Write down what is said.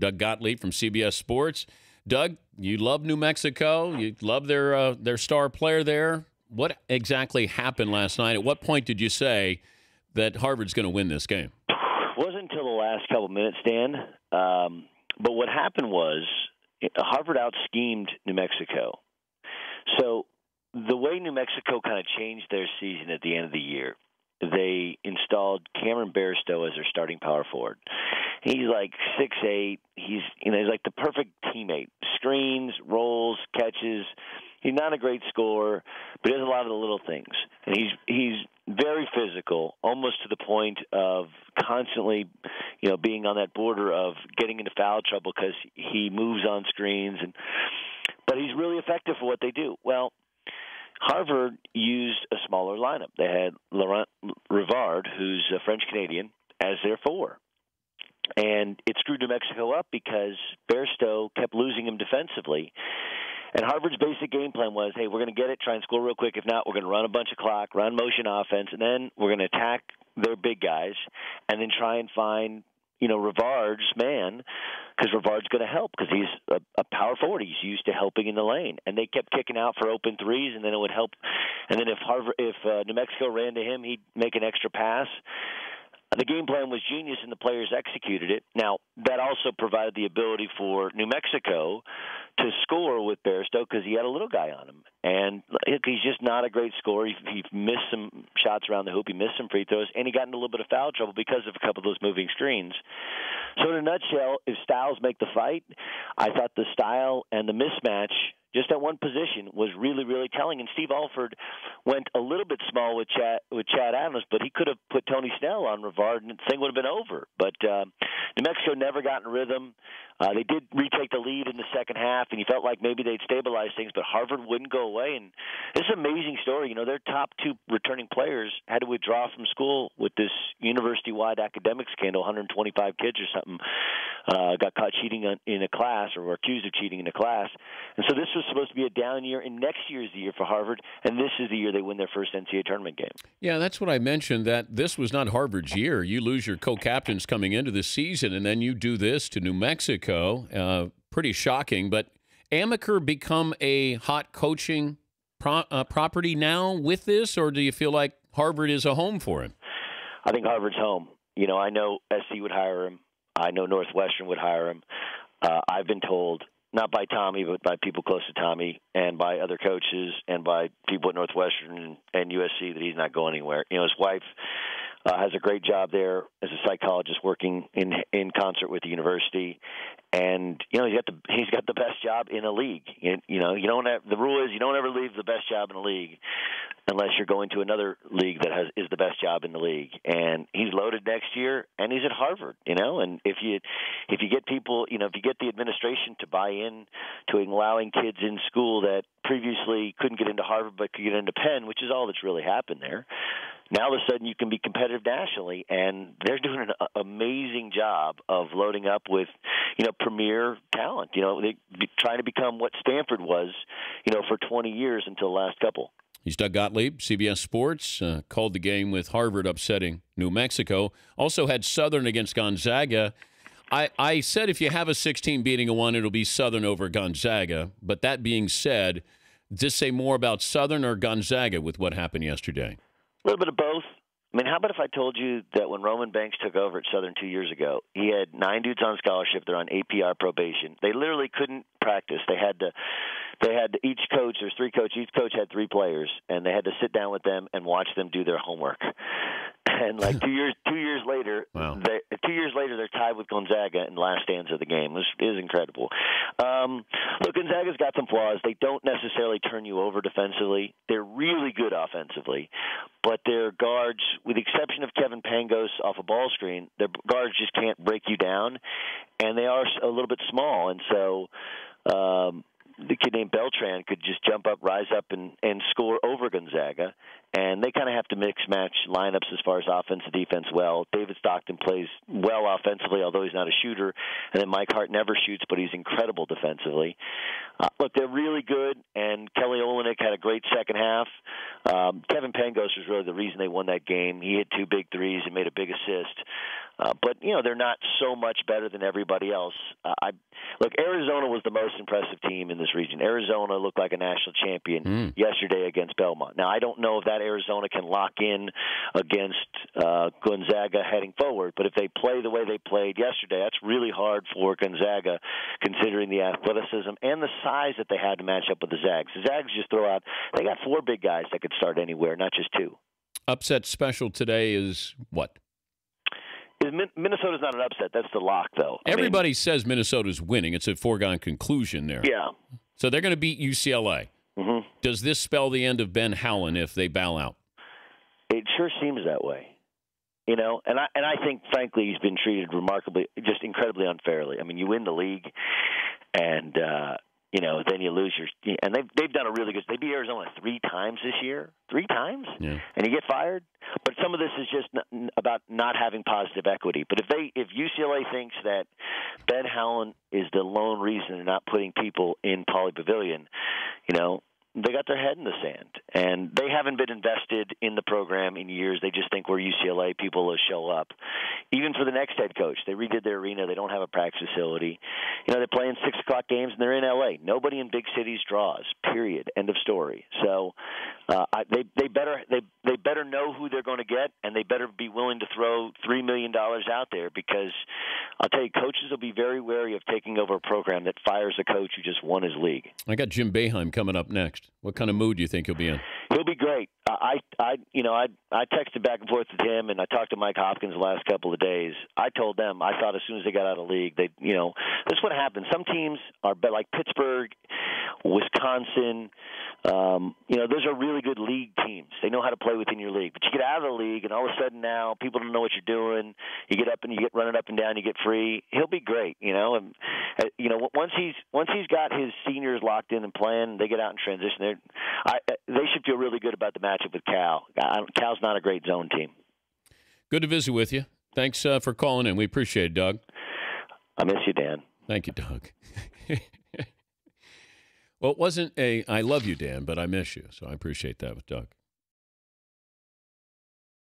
Doug Gottlieb from CBS Sports. Doug, you love New Mexico. You love their star player there. What exactly happened last night? At what point did you say that Harvard's going to win this game? It wasn't until the last couple minutes, Dan. But what happened was Harvard out-schemed New Mexico. So the way New Mexico kind of changed their season at the end of the year, they installed Cameron Bairstow as their starting power forward. He's like 6'8". He's like the perfect teammate. Screens, rolls, catches. He's not a great scorer, but he does a lot of the little things. And he's very physical, almost to the point of constantly, being on that border of getting into foul trouble because he moves on screens. But he's really effective for what they do. Well, Harvard used a smaller lineup. They had Laurent Rivard, who's a French-Canadian, as their four. And it screwed New Mexico up because Bairstow kept losing him defensively. And Harvard's basic game plan was, hey, we're going to get it, try and score real quick. If not, we're going to run a bunch of clock, run motion offense, and then we're going to attack their big guys and then try and find, Rivard's man, because Rivard's going to help because he's a power forward. He's used to helping in the lane. And they kept kicking out for open threes, and then it would help. And then if New Mexico ran to him, he'd make an extra pass. The game plan was genius, and the players executed it. Now, that also provided the ability for New Mexico to score with Bairstow because he had a little guy on him. And he's just not a great scorer. He missed some shots around the hoop. He missed some free throws, and he got into a little bit of foul trouble because of a couple of those moving screens. So in a nutshell, if styles make the fight, I thought the style and the mismatch just at one position was really, really telling. And Steve Alford went a little bit small with Chad Adams, but he could have put Tony Snell on Rivard, and the thing would have been over. But New Mexico never got in rhythm. They did retake the lead in the second half, and you felt like maybe they'd stabilize things, but Harvard wouldn't go away. And this is an amazing story. Their top two returning players had to withdraw from school with this university-wide academic scandal. 125 kids or something got caught cheating in a class or were accused of cheating in a class. And so this was supposed to be a down year, and next year is the year for Harvard, and this is the year they win their first NCAA tournament game. Yeah, that's what I mentioned, that this was not Harvard's year. You lose your co-captains coming into the season, and then you do this to New Mexico. Pretty shocking, but Amaker become a hot coaching property now with this, or do you feel like Harvard is a home for him? I think Harvard's home. I know SC would hire him. I know Northwestern would hire him. I've been told, not by Tommy, but by people close to Tommy and by other coaches and by people at Northwestern and USC, that he's not going anywhere. His wife has a great job there as a psychologist working in concert with the university. And, he's got the best job in the league. You don't have, the rule is you don't ever leave the best job in the league unless you're going to another league that is the best job in the league. And he's loaded next year, and he's at Harvard, and if you get people, if you get the administration to buy in to allowing kids in school that previously couldn't get into Harvard but could get into Penn, which is all that's really happened there, now all of a sudden you can be competitive nationally, and they're doing an amazing job of loading up with, premier talent. They trying to become what Stanford was, for 20 years until the last couple. He's Doug Gottlieb, CBS Sports, called the game with Harvard upsetting New Mexico. Also had Southern against Gonzaga. I said if you have a 16 beating a 1, it'll be Southern over Gonzaga. But that being said, does this say more about Southern or Gonzaga with what happened yesterday? A little bit of both. How about if I told you that when Roman Banks took over at Southern 2 years ago, he had 9 dudes on scholarship. They're on APR probation. They literally couldn't practice. They had each coach, there's 3 coaches, each coach had 3 players, and they had to sit down with them and watch them do their homework. And like 2 years later, wow. 2 years later, they're tied with Gonzaga in the last stanza of the game. It was incredible. Look, Gonzaga's got some flaws. They don't necessarily turn you over defensively. They're really good offensively, but their guards, with the exception of Kevin Pangos off a ball screen, their guards just can't break you down, and they are a little bit small. And so the kid named Beltran could just jump up, rise up, and score over Gonzaga. And they kind of have to mix-match lineups as far as offense and defense well. David Stockton plays well offensively, although he's not a shooter. And then Mike Hart never shoots, but he's incredible defensively. Look, they're really good, and Kelly Olynyk had a great second half. Kevin Pangos was really the reason they won that game. He hit 2 big threes and made a big assist. But they're not so much better than everybody else. Look, Arizona was the most impressive team in this region. Arizona looked like a national champion yesterday against Belmont. Now, I don't know if that Arizona can lock in against Gonzaga heading forward, but if they play the way they played yesterday, that's really hard for Gonzaga, considering the athleticism and the size that they had to match up with the Zags. The Zags just throw out – they got 4 big guys that could start anywhere, not just 2. Upset special today is what? Minnesota's not an upset. That's the lock, though. Everybody says Minnesota's winning. It's a foregone conclusion there. Yeah. So they're going to beat UCLA. Mm-hmm. Does this spell the end of Ben Howland if they bow out? It sure seems that way. And I think, frankly, he's been treated just incredibly unfairly. I mean, you win the league, and then you lose your. And they've done a really good. They beat Arizona 3 times this year. 3 times, yeah. And you get fired. But some of this is just about not having positive equity. But if UCLA thinks that Ben Howland is the lone reason they're not putting people in Pauley Pavilion, they got their head in the sand. And they haven't been invested in the program in years. They just think we're UCLA, people will show up. Even for the next head coach, they redid their arena. They don't have a practice facility. They're playing 6 o'clock games, and they're in L.A. Nobody in big cities draws, period, end of story. So they better know who they're going to get, and they better be willing to throw $3 million out there, because I'll tell you, coaches will be very wary of taking over a program that fires a coach who just won his league. I got Jim Boeheim coming up next. What kind of mood do you think he'll be in? He'll be great. I texted back and forth with him, and I talked to Mike Hopkins the last couple of days. I told them I thought as soon as they got out of the league, this is what happens. Some teams are like Pittsburgh, Wisconsin. Those are really good league teams. They know how to play within your league. But you get out of the league, and all of a sudden now people don't know what you're doing. You get up and you get running up and down. You get free. He'll be great. And once he's got his seniors locked in and playing, they get out in transition. They should feel really good about the matchup with Cal. Cal's not a great zone team. Good to visit with you. Thanks for calling in. We appreciate it, Doug. I miss you, Dan. Thank you, Doug. Well, it wasn't I love you, Dan, but I miss you. So I appreciate that with Doug.